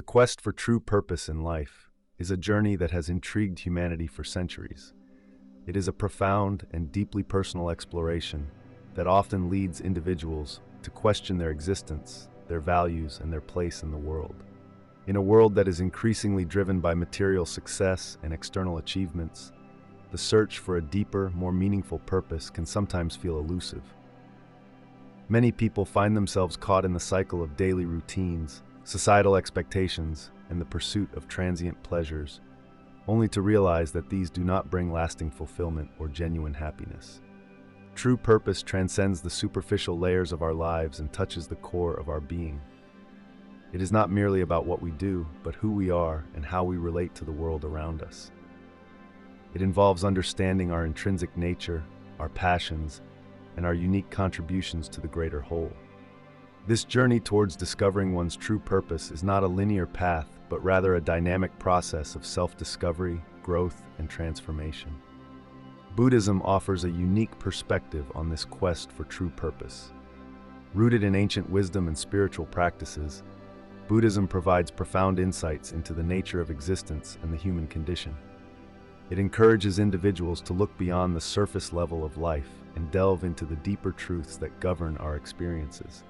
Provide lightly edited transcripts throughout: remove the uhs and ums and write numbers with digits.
The quest for true purpose in life is a journey that has intrigued humanity for centuries. It is a profound and deeply personal exploration that often leads individuals to question their existence, their values, and their place in the world. In a world that is increasingly driven by material success and external achievements, the search for a deeper, more meaningful purpose can sometimes feel elusive. Many people find themselves caught in the cycle of daily routines, societal expectations, and the pursuit of transient pleasures, only to realize that these do not bring lasting fulfillment or genuine happiness. True purpose transcends the superficial layers of our lives and touches the core of our being. It is not merely about what we do, but who we are and how we relate to the world around us. It involves understanding our intrinsic nature, our passions, and our unique contributions to the greater whole. This journey towards discovering one's true purpose is not a linear path, but rather a dynamic process of self-discovery, growth, and transformation. Buddhism offers a unique perspective on this quest for true purpose. Rooted in ancient wisdom and spiritual practices, Buddhism provides profound insights into the nature of existence and the human condition. It encourages individuals to look beyond the surface level of life and delve into the deeper truths that govern our experiences.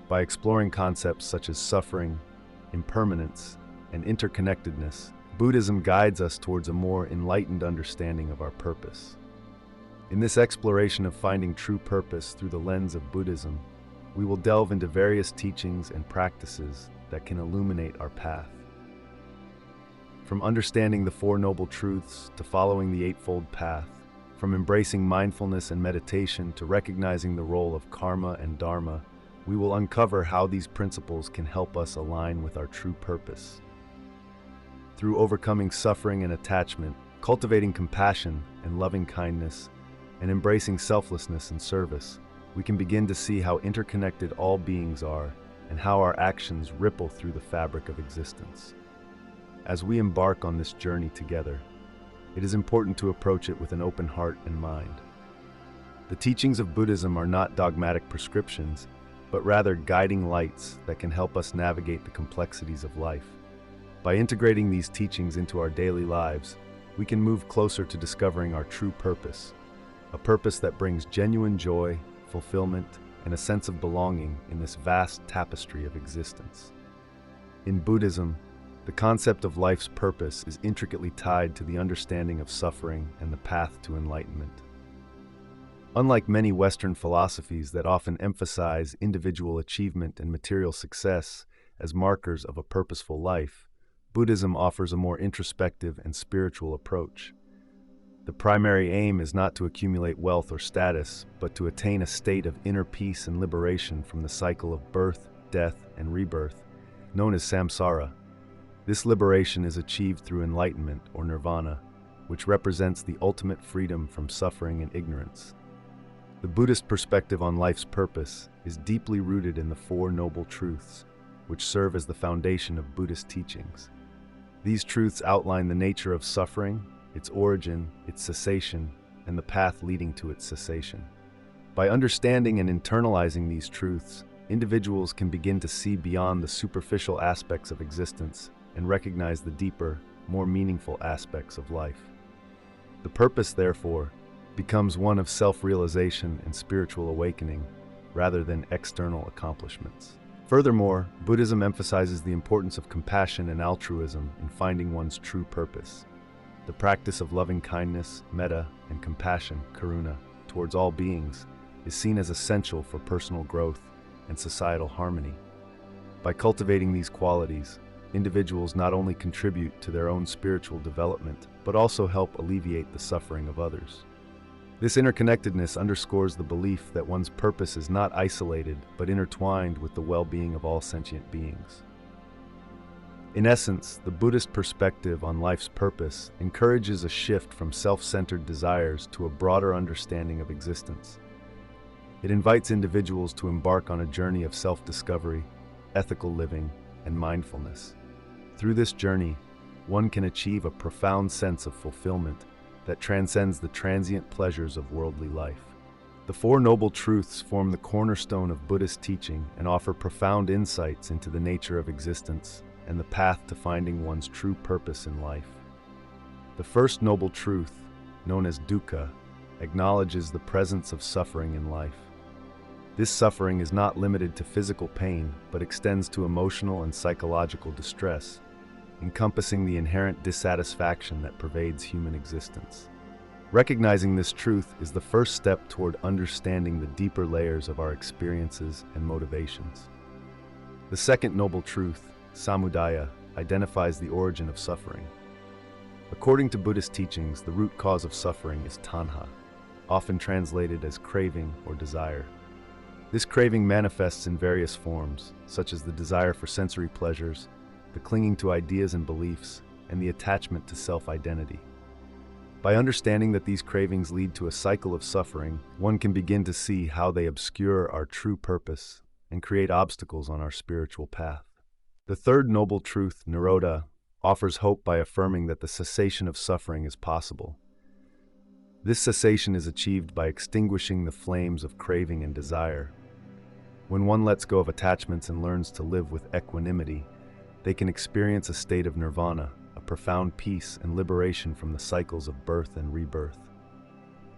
By exploring concepts such as suffering, impermanence, and interconnectedness, Buddhism guides us towards a more enlightened understanding of our purpose. In this exploration of finding true purpose through the lens of Buddhism, we will delve into various teachings and practices that can illuminate our path. From understanding the Four Noble Truths to following the Eightfold Path, from embracing mindfulness and meditation to recognizing the role of karma and dharma, we will uncover how these principles can help us align with our true purpose. Through overcoming suffering and attachment, cultivating compassion and loving kindness, and embracing selflessness and service, we can begin to see how interconnected all beings are and how our actions ripple through the fabric of existence. As we embark on this journey together, it is important to approach it with an open heart and mind. The teachings of Buddhism are not dogmatic prescriptions, but rather guiding lights that can help us navigate the complexities of life. By integrating these teachings into our daily lives, we can move closer to discovering our true purpose, a purpose that brings genuine joy, fulfillment, and a sense of belonging in this vast tapestry of existence. In Buddhism, the concept of life's purpose is intricately tied to the understanding of suffering and the path to enlightenment. Unlike many Western philosophies that often emphasize individual achievement and material success as markers of a purposeful life, Buddhism offers a more introspective and spiritual approach. The primary aim is not to accumulate wealth or status, but to attain a state of inner peace and liberation from the cycle of birth, death, and rebirth, known as samsara. This liberation is achieved through enlightenment or nirvana, which represents the ultimate freedom from suffering and ignorance. The Buddhist perspective on life's purpose is deeply rooted in the Four Noble Truths, which serve as the foundation of Buddhist teachings. These truths outline the nature of suffering, its origin, its cessation, and the path leading to its cessation. By understanding and internalizing these truths, individuals can begin to see beyond the superficial aspects of existence and recognize the deeper, more meaningful aspects of life. The purpose, therefore, becomes one of self-realization and spiritual awakening, rather than external accomplishments. Furthermore, Buddhism emphasizes the importance of compassion and altruism in finding one's true purpose. The practice of loving kindness, metta, and compassion, karuna, towards all beings is seen as essential for personal growth and societal harmony. By cultivating these qualities, individuals not only contribute to their own spiritual development, but also help alleviate the suffering of others. This interconnectedness underscores the belief that one's purpose is not isolated, but intertwined with the well-being of all sentient beings. In essence, the Buddhist perspective on life's purpose encourages a shift from self-centered desires to a broader understanding of existence. It invites individuals to embark on a journey of self-discovery, ethical living, and mindfulness. Through this journey, one can achieve a profound sense of fulfillment that transcends the transient pleasures of worldly life. The Four Noble Truths form the cornerstone of Buddhist teaching and offer profound insights into the nature of existence, and the path to finding one's true purpose in life. The first noble truth, known as dukkha, acknowledges the presence of suffering in life. This suffering is not limited to physical pain, but extends to emotional and psychological distress, encompassing the inherent dissatisfaction that pervades human existence. Recognizing this truth is the first step toward understanding the deeper layers of our experiences and motivations. The second noble truth, samudaya, identifies the origin of suffering. According to Buddhist teachings, the root cause of suffering is tanha, often translated as craving or desire. This craving manifests in various forms, such as the desire for sensory pleasures, the clinging to ideas and beliefs, and the attachment to self-identity. By understanding that these cravings lead to a cycle of suffering, one can begin to see how they obscure our true purpose and create obstacles on our spiritual path. The third noble truth, nirodha, offers hope by affirming that the cessation of suffering is possible. This cessation is achieved by extinguishing the flames of craving and desire. When one lets go of attachments and learns to live with equanimity, they can experience a state of nirvana, a profound peace and liberation from the cycles of birth and rebirth.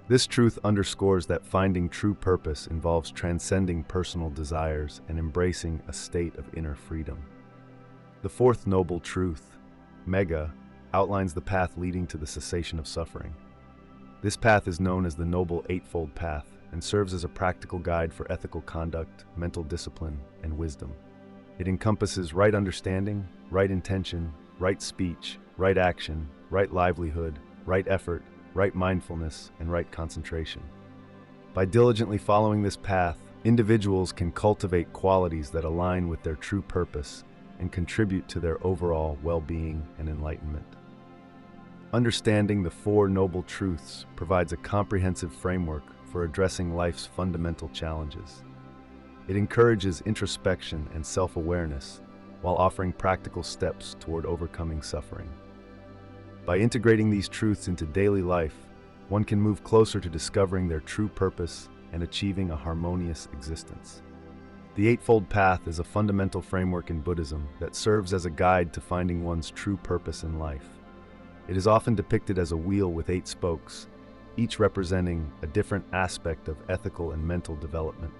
This truth underscores that finding true purpose involves transcending personal desires and embracing a state of inner freedom. The fourth noble truth, megha, outlines the path leading to the cessation of suffering. This path is known as the Noble Eightfold Path and serves as a practical guide for ethical conduct, mental discipline, and wisdom. It encompasses right understanding, right intention, right speech, right action, right livelihood, right effort, right mindfulness, and right concentration. By diligently following this path, individuals can cultivate qualities that align with their true purpose and contribute to their overall well-being and enlightenment. Understanding the Four Noble Truths provides a comprehensive framework for addressing life's fundamental challenges. It encourages introspection and self-awareness while offering practical steps toward overcoming suffering. By integrating these truths into daily life, one can move closer to discovering their true purpose and achieving a harmonious existence. The Eightfold Path is a fundamental framework in Buddhism that serves as a guide to finding one's true purpose in life. It is often depicted as a wheel with 8 spokes, each representing a different aspect of ethical and mental development.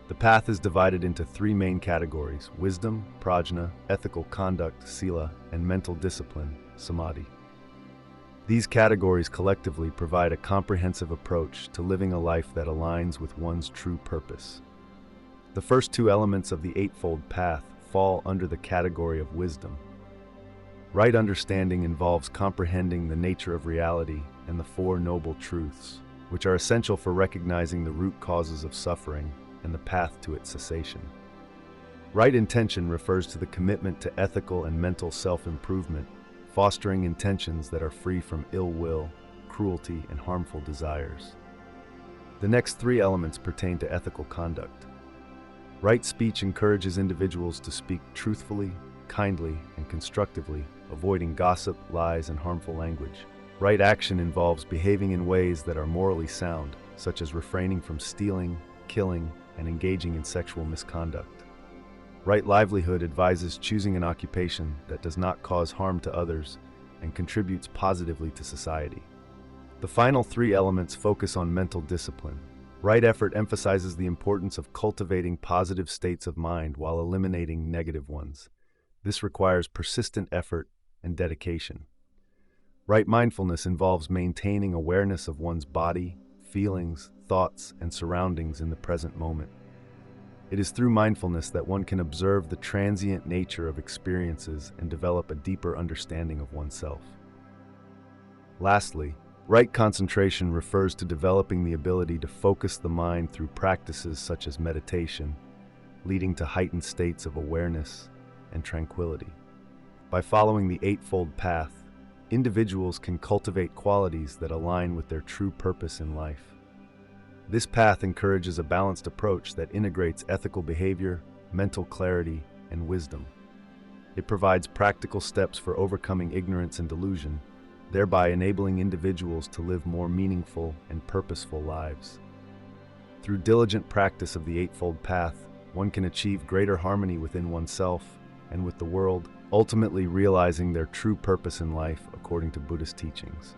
The path is divided into 3 main categories: wisdom, prajna, ethical conduct, sila, and mental discipline, samadhi. These categories collectively provide a comprehensive approach to living a life that aligns with one's true purpose. The first 2 elements of the Eightfold Path fall under the category of wisdom. Right understanding involves comprehending the nature of reality and the Four Noble Truths, which are essential for recognizing the root causes of suffering and the path to its cessation. Right intention refers to the commitment to ethical and mental self-improvement, fostering intentions that are free from ill will, cruelty, and harmful desires. The next 3 elements pertain to ethical conduct. Right speech encourages individuals to speak truthfully, kindly, and constructively, avoiding gossip, lies, and harmful language. Right action involves behaving in ways that are morally sound, such as refraining from stealing, killing, and engaging in sexual misconduct. Right livelihood advises choosing an occupation that does not cause harm to others and contributes positively to society. The final 3 elements focus on mental discipline. Right effort emphasizes the importance of cultivating positive states of mind while eliminating negative ones. This requires persistent effort and dedication. Right mindfulness involves maintaining awareness of one's body, feelings, thoughts, and surroundings in the present moment. It is through mindfulness that one can observe the transient nature of experiences and develop a deeper understanding of oneself. Lastly, right concentration refers to developing the ability to focus the mind through practices such as meditation, leading to heightened states of awareness and tranquility. By following the Eightfold Path, individuals can cultivate qualities that align with their true purpose in life. This path encourages a balanced approach that integrates ethical behavior, mental clarity, and wisdom. It provides practical steps for overcoming ignorance and delusion, thereby enabling individuals to live more meaningful and purposeful lives. Through diligent practice of the Eightfold Path, one can achieve greater harmony within oneself, and with the world, ultimately realizing their true purpose in life according to Buddhist teachings.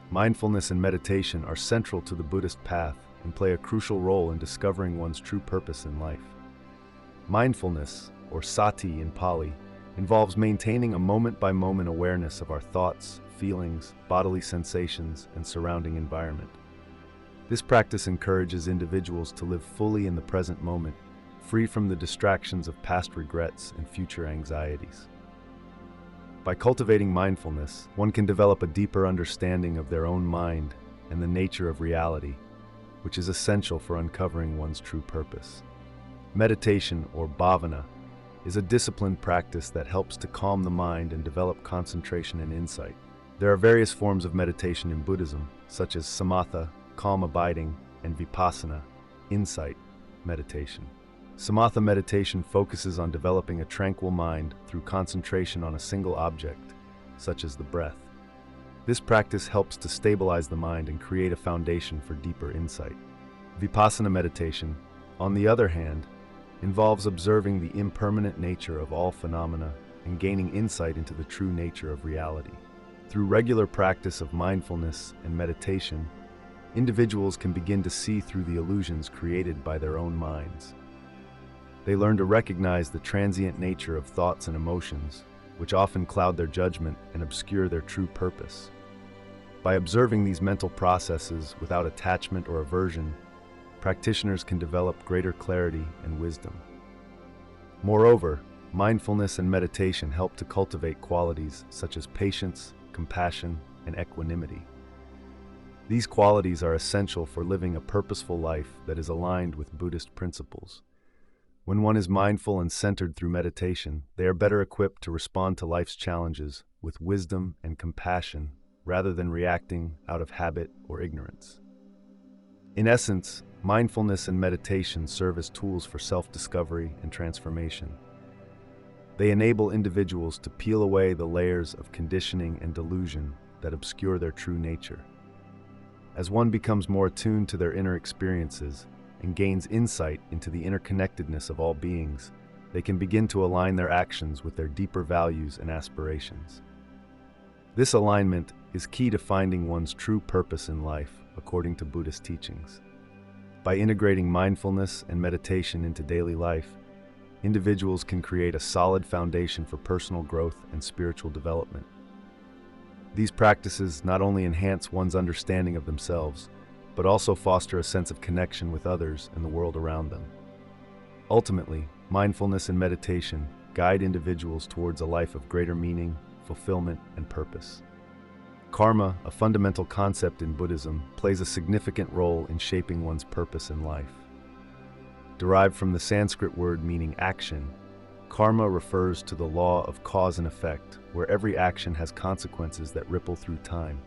Mindfulness and meditation are central to the Buddhist path and play a crucial role in discovering one's true purpose in life. Mindfulness, or sati in Pali, involves maintaining a moment-by-moment awareness of our thoughts, feelings, bodily sensations, and surrounding environment. This practice encourages individuals to live fully in the present moment, free from the distractions of past regrets and future anxieties. By cultivating mindfulness, one can develop a deeper understanding of their own mind and the nature of reality, which is essential for uncovering one's true purpose. Meditation, or bhavana, is a disciplined practice that helps to calm the mind and develop concentration and insight. There are various forms of meditation in Buddhism, such as samatha, calm abiding, and vipassana, insight meditation. Samatha meditation focuses on developing a tranquil mind through concentration on a single object, such as the breath. This practice helps to stabilize the mind and create a foundation for deeper insight. Vipassana meditation, on the other hand, involves observing the impermanent nature of all phenomena and gaining insight into the true nature of reality. Through regular practice of mindfulness and meditation, individuals can begin to see through the illusions created by their own minds. They learn to recognize the transient nature of thoughts and emotions, which often cloud their judgment and obscure their true purpose. By observing these mental processes without attachment or aversion, practitioners can develop greater clarity and wisdom. Moreover, mindfulness and meditation help to cultivate qualities such as patience, compassion, and equanimity. These qualities are essential for living a purposeful life that is aligned with Buddhist principles. When one is mindful and centered through meditation, they are better equipped to respond to life's challenges with wisdom and compassion rather than reacting out of habit or ignorance. In essence, mindfulness and meditation serve as tools for self-discovery and transformation. They enable individuals to peel away the layers of conditioning and delusion that obscure their true nature. As one becomes more attuned to their inner experiences and gains insight into the interconnectedness of all beings, they can begin to align their actions with their deeper values and aspirations. This alignment is key to finding one's true purpose in life, according to Buddhist teachings. By integrating mindfulness and meditation into daily life, individuals can create a solid foundation for personal growth and spiritual development. These practices not only enhance one's understanding of themselves, but also foster a sense of connection with others and the world around them. Ultimately, mindfulness and meditation guide individuals towards a life of greater meaning, fulfillment, and purpose. Karma, a fundamental concept in Buddhism, plays a significant role in shaping one's purpose in life. Derived from the Sanskrit word meaning action, karma refers to the law of cause and effect, where every action has consequences that ripple through time.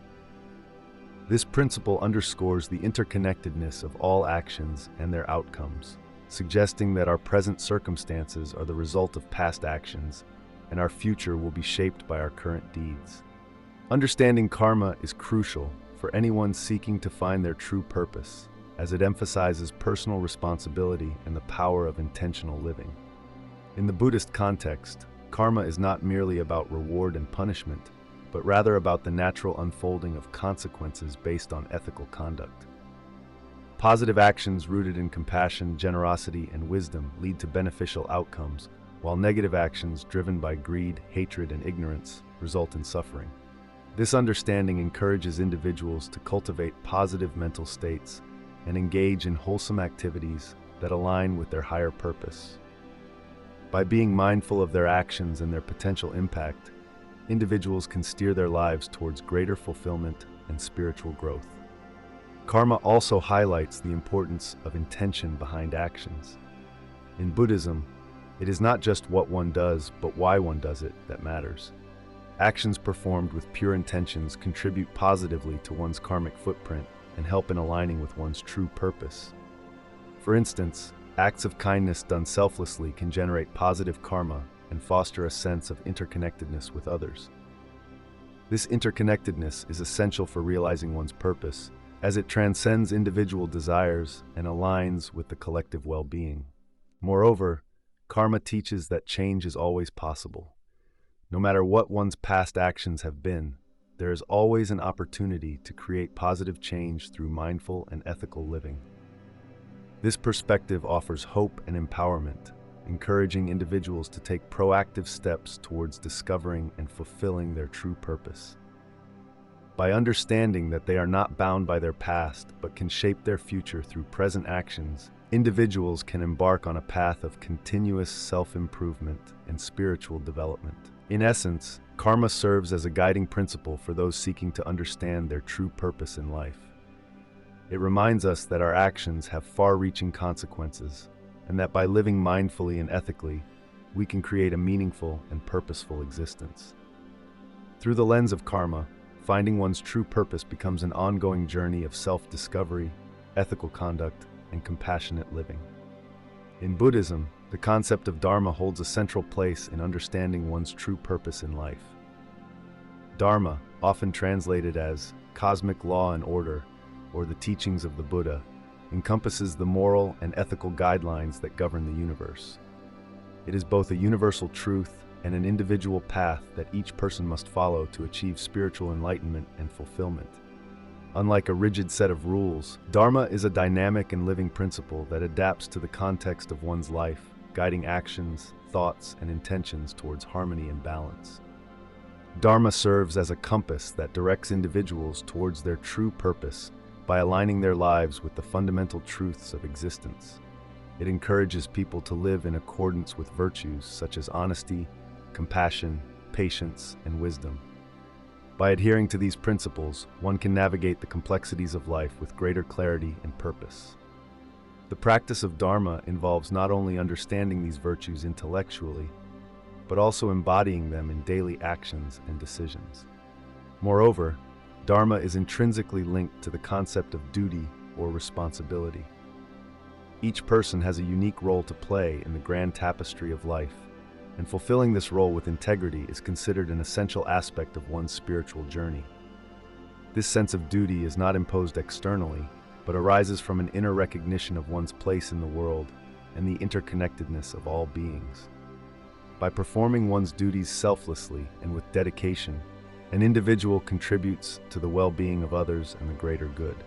This principle underscores the interconnectedness of all actions and their outcomes, suggesting that our present circumstances are the result of past actions, and our future will be shaped by our current deeds. Understanding karma is crucial for anyone seeking to find their true purpose, as it emphasizes personal responsibility and the power of intentional living. In the Buddhist context, karma is not merely about reward and punishment, but rather about the natural unfolding of consequences based on ethical conduct. Positive actions rooted in compassion, generosity, and wisdom lead to beneficial outcomes, while negative actions driven by greed, hatred, and ignorance result in suffering. This understanding encourages individuals to cultivate positive mental states and engage in wholesome activities that align with their higher purpose. By being mindful of their actions and their potential impact, individuals can steer their lives towards greater fulfillment and spiritual growth. Karma also highlights the importance of intention behind actions. In Buddhism, it is not just what one does, but why one does it that matters. Actions performed with pure intentions contribute positively to one's karmic footprint and help in aligning with one's true purpose. For instance, acts of kindness done selflessly can generate positive karma and foster a sense of interconnectedness with others. This interconnectedness is essential for realizing one's purpose, as it transcends individual desires and aligns with the collective well-being. Moreover, karma teaches that change is always possible. No matter what one's past actions have been, there is always an opportunity to create positive change through mindful and ethical living. This perspective offers hope and empowerment, encouraging individuals to take proactive steps towards discovering and fulfilling their true purpose. By understanding that they are not bound by their past but can shape their future through present actions, individuals can embark on a path of continuous self-improvement and spiritual development. In essence, karma serves as a guiding principle for those seeking to understand their true purpose in life. It reminds us that our actions have far-reaching consequences, and that by living mindfully and ethically, we can create a meaningful and purposeful existence. Through the lens of karma, finding one's true purpose becomes an ongoing journey of self-discovery, ethical conduct, and compassionate living. In Buddhism, the concept of Dharma holds a central place in understanding one's true purpose in life. Dharma, often translated as cosmic law and order, or the teachings of the Buddha, encompasses the moral and ethical guidelines that govern the universe. It is both a universal truth and an individual path that each person must follow to achieve spiritual enlightenment and fulfillment. Unlike a rigid set of rules, Dharma is a dynamic and living principle that adapts to the context of one's life, guiding actions, thoughts, and intentions towards harmony and balance. Dharma serves as a compass that directs individuals towards their true purpose by aligning their lives with the fundamental truths of existence. It encourages people to live in accordance with virtues such as honesty, compassion, patience, and wisdom. By adhering to these principles, one can navigate the complexities of life with greater clarity and purpose. The practice of Dharma involves not only understanding these virtues intellectually, but also embodying them in daily actions and decisions. Moreover, Dharma is intrinsically linked to the concept of duty or responsibility. Each person has a unique role to play in the grand tapestry of life, and fulfilling this role with integrity is considered an essential aspect of one's spiritual journey. This sense of duty is not imposed externally, but arises from an inner recognition of one's place in the world and the interconnectedness of all beings. By performing one's duties selflessly and with dedication, an individual contributes to the well-being of others and the greater good.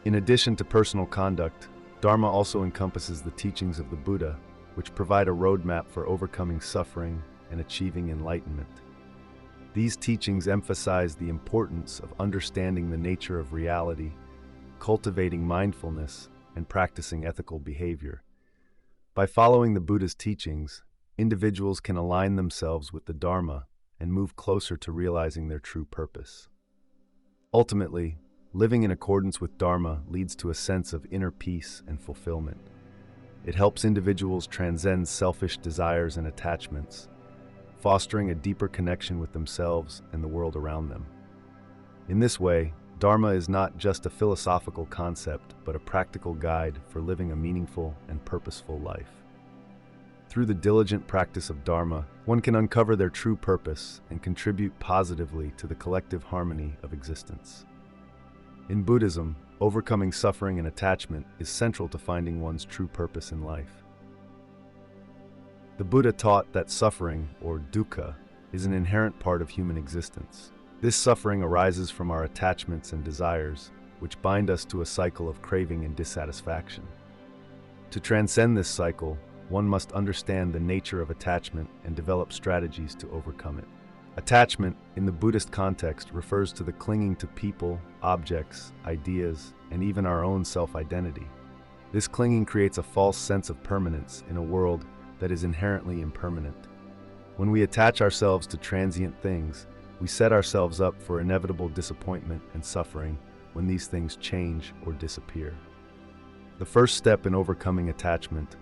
In addition to personal conduct, Dharma also encompasses the teachings of the Buddha, which provide a roadmap for overcoming suffering and achieving enlightenment. These teachings emphasize the importance of understanding the nature of reality, cultivating mindfulness, and practicing ethical behavior. By following the Buddha's teachings, individuals can align themselves with the Dharma and move closer to realizing their true purpose. Ultimately, living in accordance with Dharma leads to a sense of inner peace and fulfillment. It helps individuals transcend selfish desires and attachments, fostering a deeper connection with themselves and the world around them. In this way, Dharma is not just a philosophical concept, but a practical guide for living a meaningful and purposeful life. Through the diligent practice of Dharma, one can uncover their true purpose and contribute positively to the collective harmony of existence. In Buddhism, overcoming suffering and attachment is central to finding one's true purpose in life. The Buddha taught that suffering, or dukkha, is an inherent part of human existence. This suffering arises from our attachments and desires, which bind us to a cycle of craving and dissatisfaction. To transcend this cycle, one must understand the nature of attachment and develop strategies to overcome it. Attachment, in the Buddhist context, refers to the clinging to people, objects, ideas, and even our own self-identity. This clinging creates a false sense of permanence in a world that is inherently impermanent. When we attach ourselves to transient things, we set ourselves up for inevitable disappointment and suffering when these things change or disappear. The first step in overcoming attachment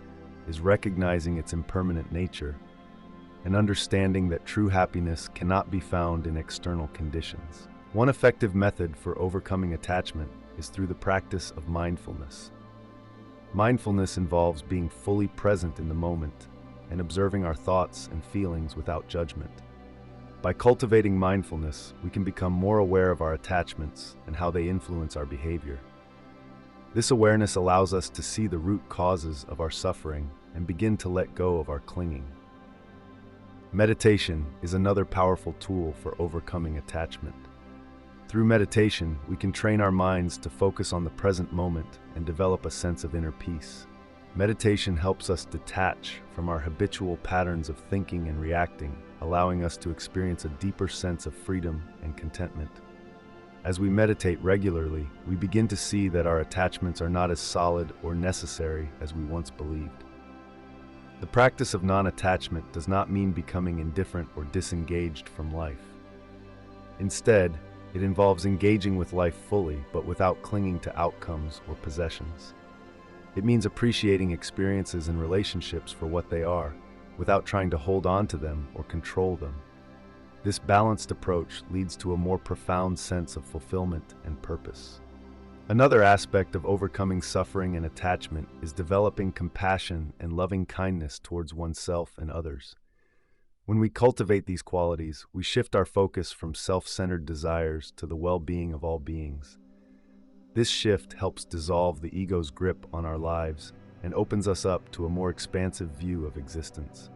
is recognizing its impermanent nature and understanding that true happiness cannot be found in external conditions. One effective method for overcoming attachment is through the practice of mindfulness. Mindfulness involves being fully present in the moment and observing our thoughts and feelings without judgment. By cultivating mindfulness, we can become more aware of our attachments and how they influence our behavior. This awareness allows us to see the root causes of our suffering and begin to let go of our clinging. Meditation is another powerful tool for overcoming attachment. Through meditation, we can train our minds to focus on the present moment and develop a sense of inner peace. Meditation helps us detach from our habitual patterns of thinking and reacting, allowing us to experience a deeper sense of freedom and contentment. As we meditate regularly, we begin to see that our attachments are not as solid or necessary as we once believed. The practice of non-attachment does not mean becoming indifferent or disengaged from life. Instead, it involves engaging with life fully, but without clinging to outcomes or possessions. It means appreciating experiences and relationships for what they are, without trying to hold on to them or control them. This balanced approach leads to a more profound sense of fulfillment and purpose. Another aspect of overcoming suffering and attachment is developing compassion and loving kindness towards oneself and others. When we cultivate these qualities, we shift our focus from self-centered desires to the well-being of all beings. This shift helps dissolve the ego's grip on our lives and opens us up to a more expansive view of existence.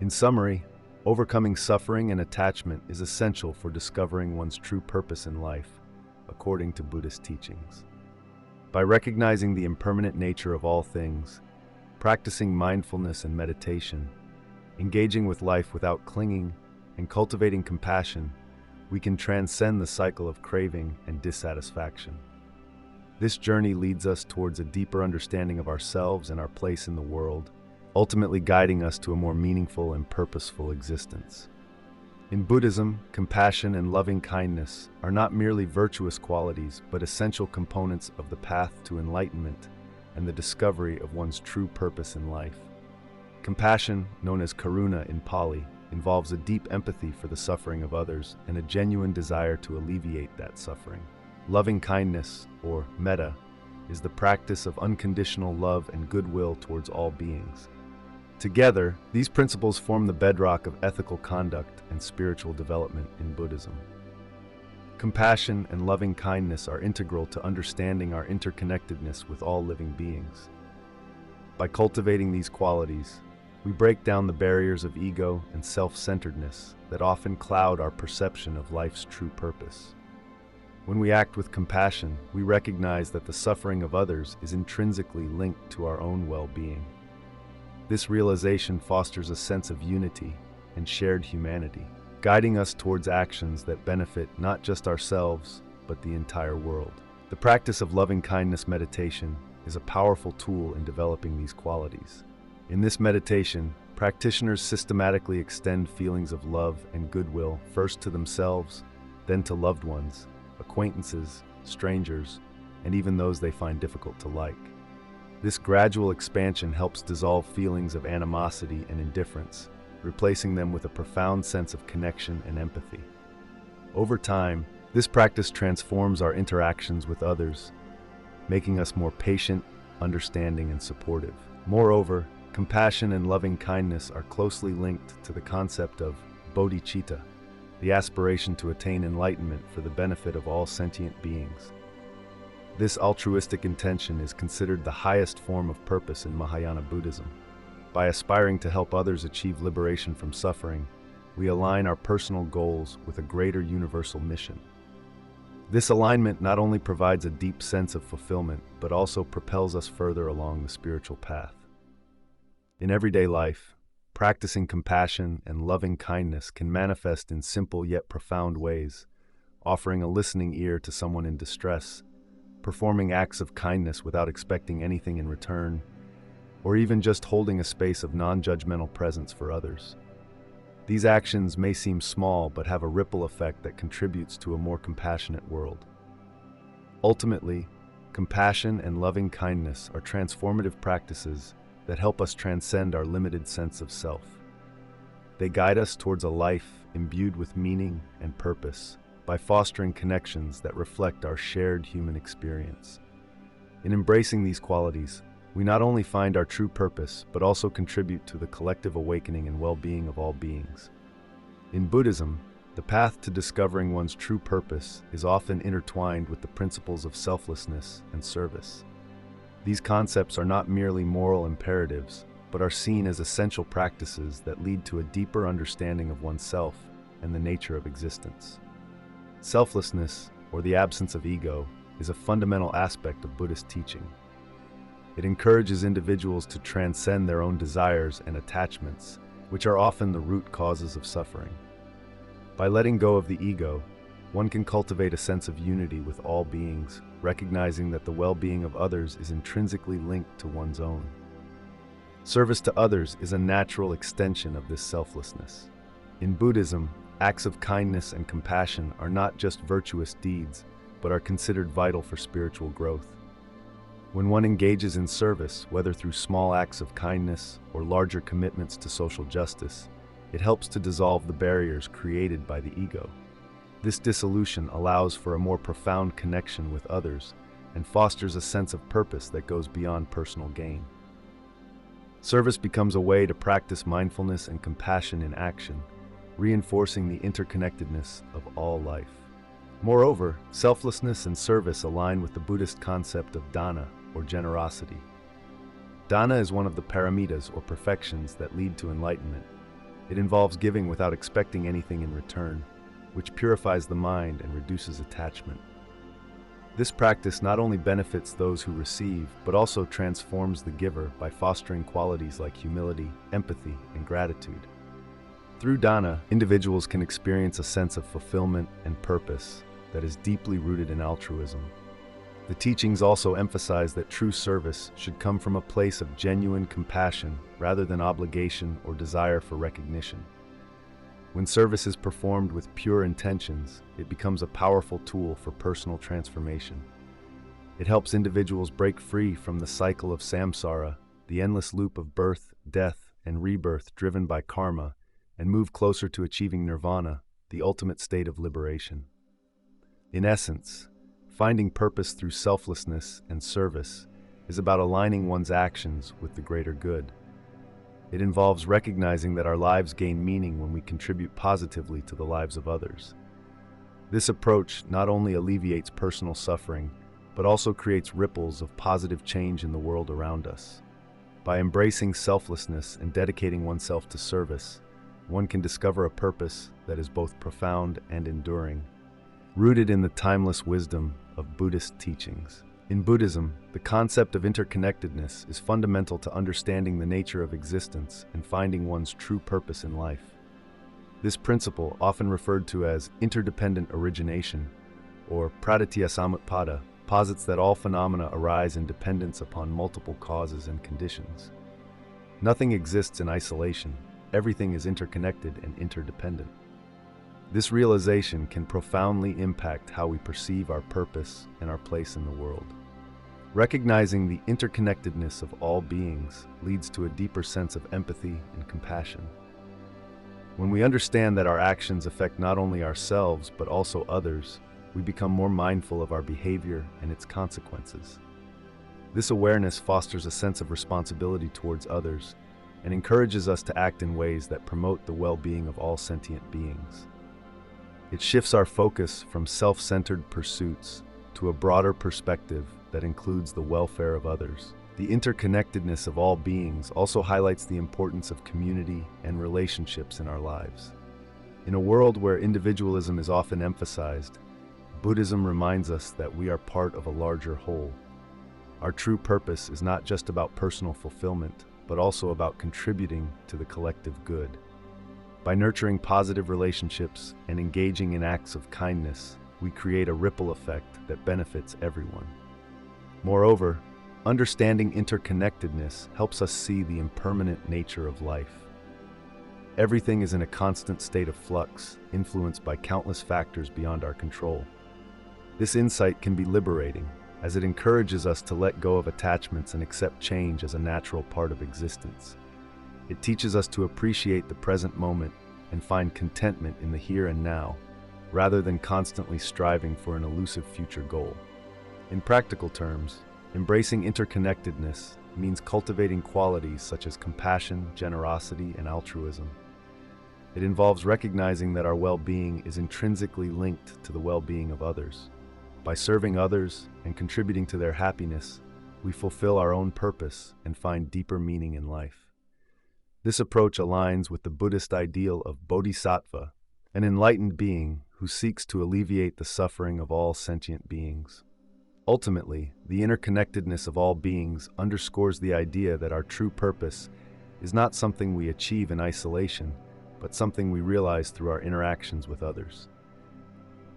In summary, overcoming suffering and attachment is essential for discovering one's true purpose in life, according to Buddhist teachings. By recognizing the impermanent nature of all things, practicing mindfulness and meditation, engaging with life without clinging, and cultivating compassion, we can transcend the cycle of craving and dissatisfaction. This journey leads us towards a deeper understanding of ourselves and our place in the world, ultimately guiding us to a more meaningful and purposeful existence. In Buddhism, compassion and loving kindness are not merely virtuous qualities, but essential components of the path to enlightenment and the discovery of one's true purpose in life. Compassion, known as karuna in Pali, involves a deep empathy for the suffering of others and a genuine desire to alleviate that suffering. Loving kindness, or metta, is the practice of unconditional love and goodwill towards all beings. Together, these principles form the bedrock of ethical conduct and spiritual development in Buddhism. Compassion and loving kindness are integral to understanding our interconnectedness with all living beings. By cultivating these qualities, we break down the barriers of ego and self-centeredness that often cloud our perception of life's true purpose. When we act with compassion, we recognize that the suffering of others is intrinsically linked to our own well-being. This realization fosters a sense of unity and shared humanity, guiding us towards actions that benefit not just ourselves, but the entire world. The practice of loving-kindness meditation is a powerful tool in developing these qualities. In this meditation, practitioners systematically extend feelings of love and goodwill first to themselves, then to loved ones, acquaintances, strangers, and even those they find difficult to like. This gradual expansion helps dissolve feelings of animosity and indifference, replacing them with a profound sense of connection and empathy. Over time, this practice transforms our interactions with others, making us more patient, understanding, and supportive. Moreover, compassion and loving kindness are closely linked to the concept of bodhicitta, the aspiration to attain enlightenment for the benefit of all sentient beings. This altruistic intention is considered the highest form of purpose in Mahayana Buddhism. By aspiring to help others achieve liberation from suffering, we align our personal goals with a greater universal mission. This alignment not only provides a deep sense of fulfillment, but also propels us further along the spiritual path. In everyday life, practicing compassion and loving kindness can manifest in simple yet profound ways, offering a listening ear to someone in distress, performing acts of kindness without expecting anything in return, or even just holding a space of non-judgmental presence for others. These actions may seem small, but have a ripple effect that contributes to a more compassionate world. Ultimately, compassion and loving kindness are transformative practices that help us transcend our limited sense of self. They guide us towards a life imbued with meaning and purpose by fostering connections that reflect our shared human experience. In embracing these qualities, we not only find our true purpose, but also contribute to the collective awakening and well-being of all beings. In Buddhism, the path to discovering one's true purpose is often intertwined with the principles of selflessness and service. These concepts are not merely moral imperatives, but but are seen as essential practices that lead to a deeper understanding of oneself and the nature of existence. Selflessness, or the absence of ego, is a fundamental aspect of Buddhist teaching. It encourages individuals to transcend their own desires and attachments, which are often the root causes of suffering. By letting go of the ego, one can cultivate a sense of unity with all beings, recognizing that the well-being of others is intrinsically linked to one's own. Service to others is a natural extension of this selflessness. In Buddhism, acts of kindness and compassion are not just virtuous deeds, but are considered vital for spiritual growth. When one engages in service, whether through small acts of kindness or larger commitments to social justice, it helps to dissolve the barriers created by the ego. This dissolution allows for a more profound connection with others and fosters a sense of purpose that goes beyond personal gain. Service becomes a way to practice mindfulness and compassion in action, reinforcing the interconnectedness of all life. Moreover, selflessness and service align with the Buddhist concept of dana, or generosity. Dana is one of the paramitas, or perfections, that lead to enlightenment. It involves giving without expecting anything in return, which purifies the mind and reduces attachment. This practice not only benefits those who receive, but also transforms the giver by fostering qualities like humility, empathy, and gratitude. Through dana, individuals can experience a sense of fulfillment and purpose that is deeply rooted in altruism. The teachings also emphasize that true service should come from a place of genuine compassion rather than obligation or desire for recognition. When service is performed with pure intentions, it becomes a powerful tool for personal transformation. It helps individuals break free from the cycle of samsara, the endless loop of birth, death, and rebirth driven by karma, and move closer to achieving nirvana, the ultimate state of liberation. In essence, finding purpose through selflessness and service is about aligning one's actions with the greater good. It involves recognizing that our lives gain meaning when we contribute positively to the lives of others. This approach not only alleviates personal suffering, but also creates ripples of positive change in the world around us. By embracing selflessness and dedicating oneself to service, one can discover a purpose that is both profound and enduring, rooted in the timeless wisdom of Buddhist teachings. In Buddhism, the concept of interconnectedness is fundamental to understanding the nature of existence and finding one's true purpose in life. This principle, often referred to as interdependent origination, or pratityasamutpada, posits that all phenomena arise in dependence upon multiple causes and conditions. Nothing exists in isolation. Everything is interconnected and interdependent. This realization can profoundly impact how we perceive our purpose and our place in the world. Recognizing the interconnectedness of all beings leads to a deeper sense of empathy and compassion. When we understand that our actions affect not only ourselves but also others, we become more mindful of our behavior and its consequences. This awareness fosters a sense of responsibility towards others and encourages us to act in ways that promote the well-being of all sentient beings. It shifts our focus from self-centered pursuits to a broader perspective that includes the welfare of others. The interconnectedness of all beings also highlights the importance of community and relationships in our lives. In a world where individualism is often emphasized, Buddhism reminds us that we are part of a larger whole. Our true purpose is not just about personal fulfillment, but also about contributing to the collective good. By nurturing positive relationships and engaging in acts of kindness, we create a ripple effect that benefits everyone. Moreover, understanding interconnectedness helps us see the impermanent nature of life. Everything is in a constant state of flux, influenced by countless factors beyond our control. This insight can be liberating, as it encourages us to let go of attachments and accept change as a natural part of existence. It teaches us to appreciate the present moment and find contentment in the here and now, rather than constantly striving for an elusive future goal. In practical terms, embracing interconnectedness means cultivating qualities such as compassion, generosity, and altruism. It involves recognizing that our well-being is intrinsically linked to the well-being of others. By serving others and contributing to their happiness, we fulfill our own purpose and find deeper meaning in life. This approach aligns with the Buddhist ideal of bodhisattva, an enlightened being who seeks to alleviate the suffering of all sentient beings. Ultimately, the interconnectedness of all beings underscores the idea that our true purpose is not something we achieve in isolation, but something we realize through our interactions with others.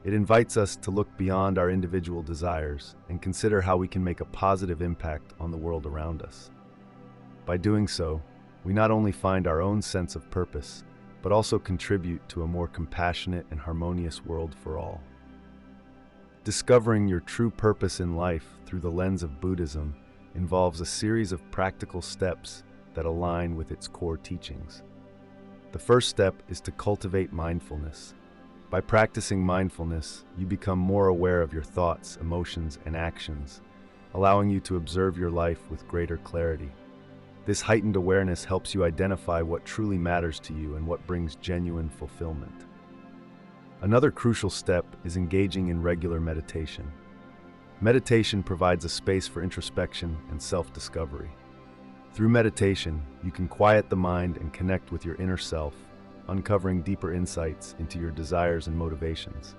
It invites us to look beyond our individual desires and consider how we can make a positive impact on the world around us. By doing so, we not only find our own sense of purpose, but also contribute to a more compassionate and harmonious world for all. Discovering your true purpose in life through the lens of Buddhism involves a series of practical steps that align with its core teachings. The first step is to cultivate mindfulness. By practicing mindfulness, you become more aware of your thoughts, emotions, and actions, allowing you to observe your life with greater clarity. This heightened awareness helps you identify what truly matters to you and what brings genuine fulfillment. Another crucial step is engaging in regular meditation. Meditation provides a space for introspection and self-discovery. Through meditation, you can quiet the mind and connect with your inner self, uncovering deeper insights into your desires and motivations.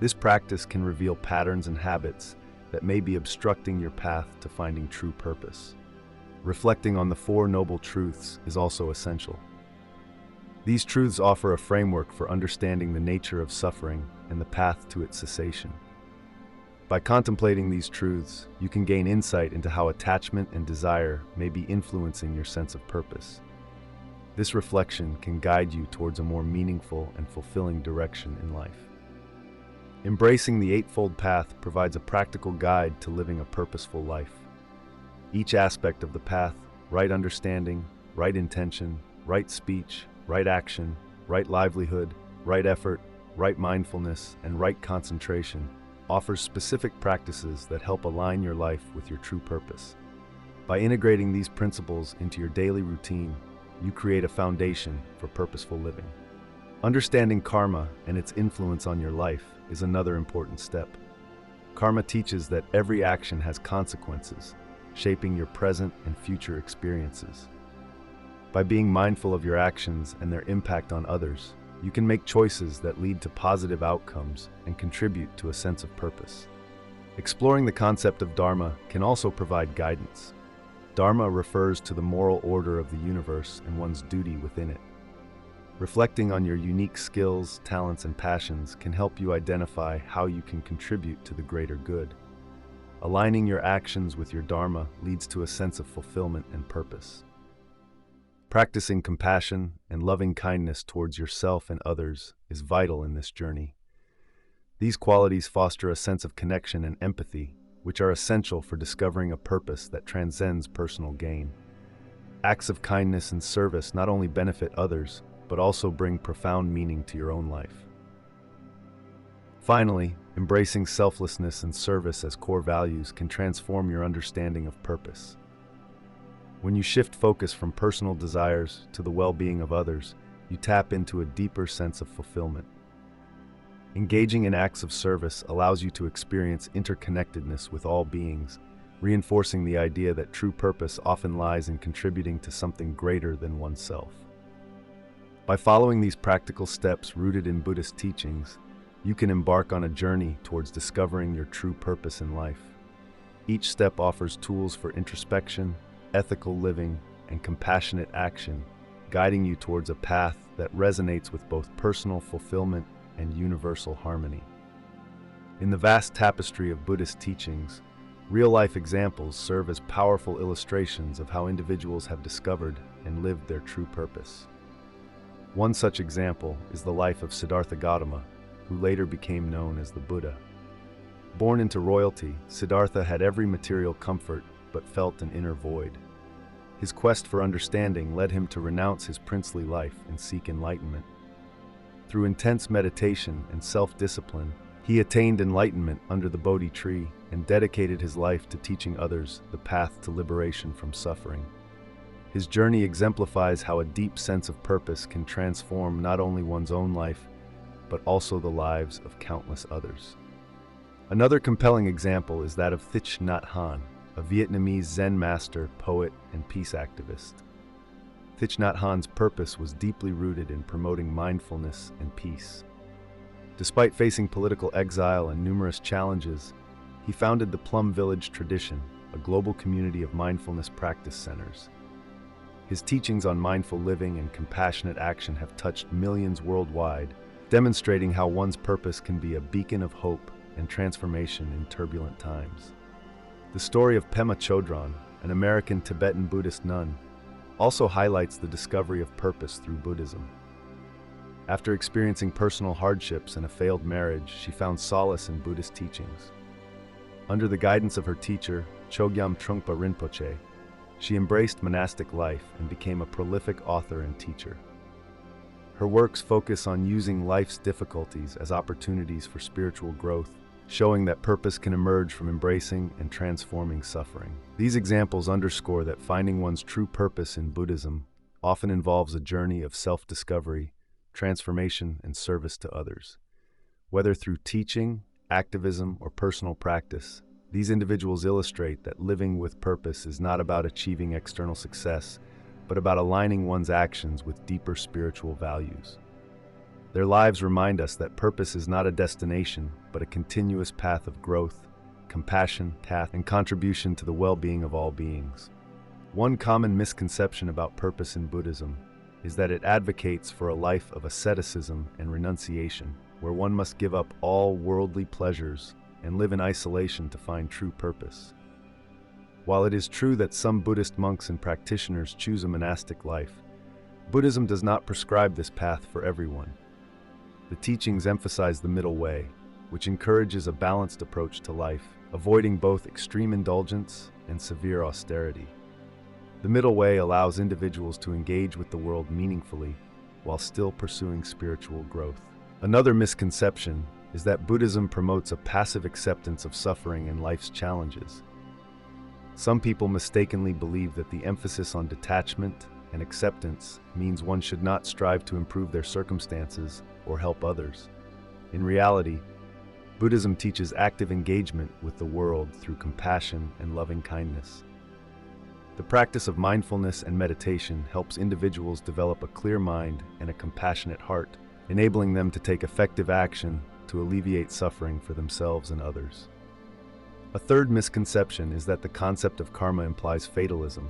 This practice can reveal patterns and habits that may be obstructing your path to finding true purpose. Reflecting on the Four Noble Truths is also essential. These truths offer a framework for understanding the nature of suffering and the path to its cessation. By contemplating these truths, you can gain insight into how attachment and desire may be influencing your sense of purpose. This reflection can guide you towards a more meaningful and fulfilling direction in life. Embracing the Eightfold Path provides a practical guide to living a purposeful life. Each aspect of the path, right understanding, right intention, right speech, right action, right livelihood, right effort, right mindfulness, and right concentration, offers specific practices that help align your life with your true purpose. By integrating these principles into your daily routine, you create a foundation for purposeful living. Understanding karma and its influence on your life is another important step. Karma teaches that every action has consequences, shaping your present and future experiences. By being mindful of your actions and their impact on others, you can make choices that lead to positive outcomes and contribute to a sense of purpose. Exploring the concept of Dharma can also provide guidance. Dharma refers to the moral order of the universe and one's duty within it. Reflecting on your unique skills, talents, and passions can help you identify how you can contribute to the greater good. Aligning your actions with your Dharma leads to a sense of fulfillment and purpose. Practicing compassion and loving kindness towards yourself and others is vital in this journey. These qualities foster a sense of connection and empathy, which are essential for discovering a purpose that transcends personal gain. Acts of kindness and service not only benefit others, but also bring profound meaning to your own life. Finally, embracing selflessness and service as core values can transform your understanding of purpose. When you shift focus from personal desires to the well-being of others, you tap into a deeper sense of fulfillment. Engaging in acts of service allows you to experience interconnectedness with all beings, reinforcing the idea that true purpose often lies in contributing to something greater than oneself. By following these practical steps rooted in Buddhist teachings, you can embark on a journey towards discovering your true purpose in life. Each step offers tools for introspection, ethical living, and compassionate action, guiding you towards a path that resonates with both personal fulfillment and universal harmony. In the vast tapestry of Buddhist teachings, real-life examples serve as powerful illustrations of how individuals have discovered and lived their true purpose. One such example is the life of Siddhartha Gautama, who later became known as the Buddha. Born into royalty, Siddhartha had every material comfort but felt an inner void. His quest for understanding led him to renounce his princely life and seek enlightenment. Through intense meditation and self-discipline, he attained enlightenment under the Bodhi tree and dedicated his life to teaching others the path to liberation from suffering. His journey exemplifies how a deep sense of purpose can transform not only one's own life, but also the lives of countless others. Another compelling example is that of Thich Nhat Hanh, a Vietnamese Zen master, poet, and peace activist. Thich Nhat Hanh's purpose was deeply rooted in promoting mindfulness and peace. Despite facing political exile and numerous challenges, he founded the Plum Village Tradition, a global community of mindfulness practice centers. His teachings on mindful living and compassionate action have touched millions worldwide, demonstrating how one's purpose can be a beacon of hope and transformation in turbulent times. The story of Pema Chodron, an American Tibetan Buddhist nun, also highlights the discovery of purpose through Buddhism. After experiencing personal hardships and a failed marriage, she found solace in Buddhist teachings. Under the guidance of her teacher, Chogyam Trungpa Rinpoche, she embraced monastic life and became a prolific author and teacher. Her works focus on using life's difficulties as opportunities for spiritual growth, showing that purpose can emerge from embracing and transforming suffering. These examples underscore that finding one's true purpose in Buddhism often involves a journey of self-discovery, transformation, and service to others. Whether through teaching, activism, or personal practice, these individuals illustrate that living with purpose is not about achieving external success, but about aligning one's actions with deeper spiritual values. Their lives remind us that purpose is not a destination, but a continuous path of growth, compassion, and contribution to the well-being of all beings. One common misconception about purpose in Buddhism is that it advocates for a life of asceticism and renunciation, where one must give up all worldly pleasures and live in isolation to find true purpose. While it is true that some Buddhist monks and practitioners choose a monastic life, Buddhism does not prescribe this path for everyone. The teachings emphasize the middle way, which encourages a balanced approach to life, avoiding both extreme indulgence and severe austerity. The middle way allows individuals to engage with the world meaningfully while still pursuing spiritual growth. Another misconception is that Buddhism promotes a passive acceptance of suffering and life's challenges. Some people mistakenly believe that the emphasis on detachment and acceptance means one should not strive to improve their circumstances or help others. In reality, Buddhism teaches active engagement with the world through compassion and loving kindness. The practice of mindfulness and meditation helps individuals develop a clear mind and a compassionate heart, enabling them to take effective action to alleviate suffering for themselves and others. A third misconception is that the concept of karma implies fatalism,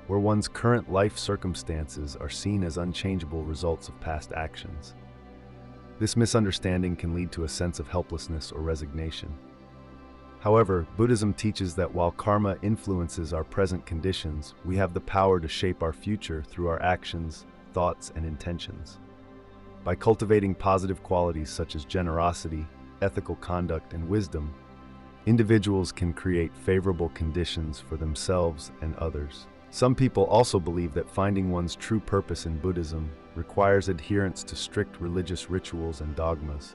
where one's current life circumstances are seen as unchangeable results of past actions. This misunderstanding can lead to a sense of helplessness or resignation. However, Buddhism teaches that while karma influences our present conditions, we have the power to shape our future through our actions, thoughts, and intentions. By cultivating positive qualities such as generosity, ethical conduct, and wisdom, individuals can create favorable conditions for themselves and others. Some people also believe that finding one's true purpose in Buddhism requires adherence to strict religious rituals and dogmas.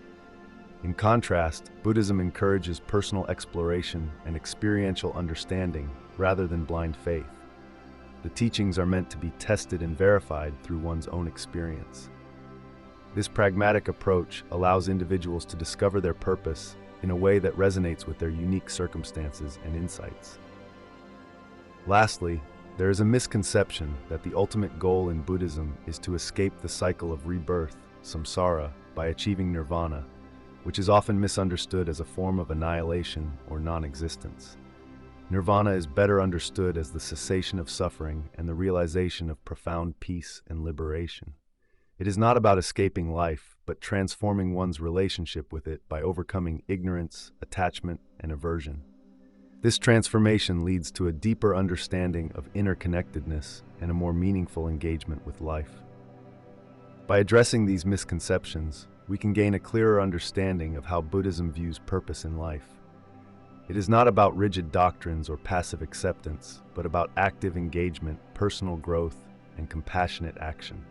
In contrast, Buddhism encourages personal exploration and experiential understanding rather than blind faith. The teachings are meant to be tested and verified through one's own experience. This pragmatic approach allows individuals to discover their purpose in a way that resonates with their unique circumstances and insights. Lastly, there is a misconception that the ultimate goal in Buddhism is to escape the cycle of rebirth, samsara, by achieving nirvana, which is often misunderstood as a form of annihilation or non-existence. Nirvana is better understood as the cessation of suffering and the realization of profound peace and liberation. It is not about escaping life, but transforming one's relationship with it by overcoming ignorance, attachment, and aversion. This transformation leads to a deeper understanding of interconnectedness and a more meaningful engagement with life. By addressing these misconceptions, we can gain a clearer understanding of how Buddhism views purpose in life. It is not about rigid doctrines or passive acceptance, but about active engagement, personal growth, and compassionate action.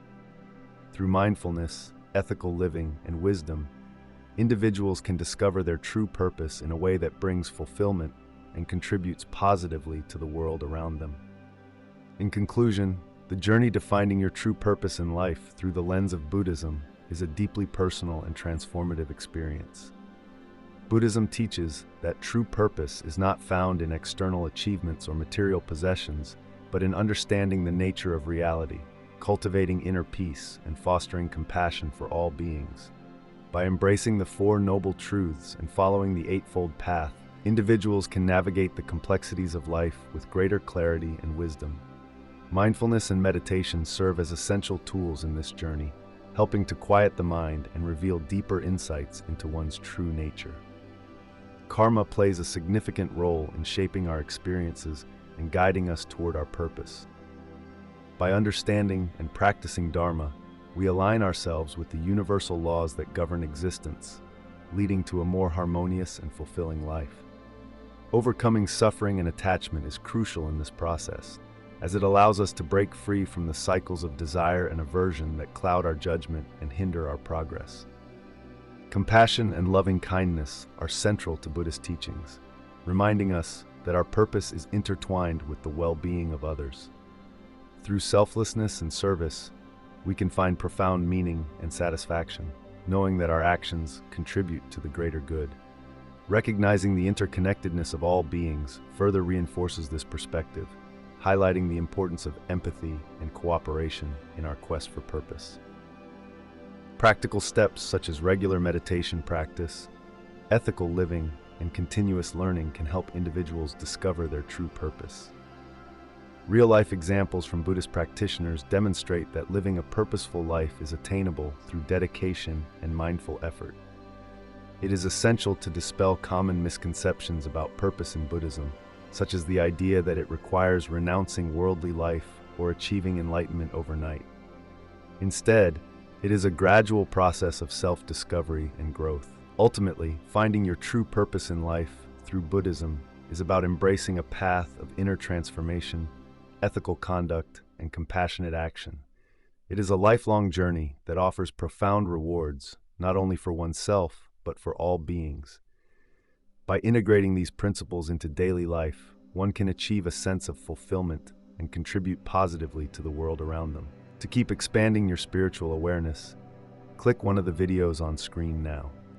Through mindfulness, ethical living, and wisdom, individuals can discover their true purpose in a way that brings fulfillment and contributes positively to the world around them. In conclusion, the journey to finding your true purpose in life through the lens of Buddhism is a deeply personal and transformative experience. Buddhism teaches that true purpose is not found in external achievements or material possessions, but in understanding the nature of reality, cultivating inner peace and fostering compassion for all beings. By embracing the Four Noble Truths and following the Eightfold Path, individuals can navigate the complexities of life with greater clarity and wisdom. Mindfulness and meditation serve as essential tools in this journey, helping to quiet the mind and reveal deeper insights into one's true nature. Karma plays a significant role in shaping our experiences and guiding us toward our purpose. By understanding and practicing Dharma, we align ourselves with the universal laws that govern existence, leading to a more harmonious and fulfilling life. Overcoming suffering and attachment is crucial in this process, as it allows us to break free from the cycles of desire and aversion that cloud our judgment and hinder our progress. Compassion and loving kindness are central to Buddhist teachings, reminding us that our purpose is intertwined with the well-being of others. Through selflessness and service, we can find profound meaning and satisfaction, knowing that our actions contribute to the greater good. Recognizing the interconnectedness of all beings further reinforces this perspective, highlighting the importance of empathy and cooperation in our quest for purpose. Practical steps such as regular meditation practice, ethical living, and continuous learning can help individuals discover their true purpose. Real-life examples from Buddhist practitioners demonstrate that living a purposeful life is attainable through dedication and mindful effort. It is essential to dispel common misconceptions about purpose in Buddhism, such as the idea that it requires renouncing worldly life or achieving enlightenment overnight. Instead, it is a gradual process of self-discovery and growth. Ultimately, finding your true purpose in life through Buddhism is about embracing a path of inner transformation, ethical conduct, and compassionate action. It is a lifelong journey that offers profound rewards, not only for oneself, but for all beings. By integrating these principles into daily life, one can achieve a sense of fulfillment and contribute positively to the world around them. To keep expanding your spiritual awareness, click one of the videos on screen now.